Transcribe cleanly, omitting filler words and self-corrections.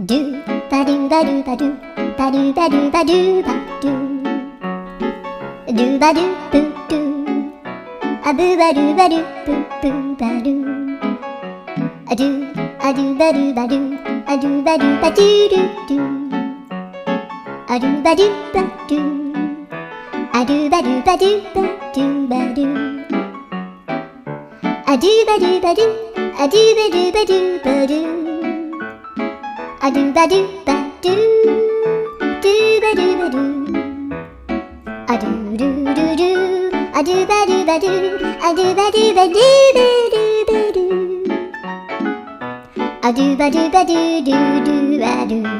ドゥバドゥバドゥバドゥバドゥバドゥバドゥバドゥドゥバドゥブドゥアブバドゥバドゥブブバドゥアドゥアドゥバドゥバドゥアドゥバドゥバドゥドゥドゥアドゥバドゥバドゥアドゥバドゥバドゥバドゥバドゥアドゥバドゥバドゥアドゥバドゥバドゥバドゥアドゥバドゥバドゥドゥバドゥバドゥアドゥルルルアドゥバドゥバドゥアドゥバドゥバドゥバドゥバドゥアドゥバドゥバドゥドゥドゥバドゥ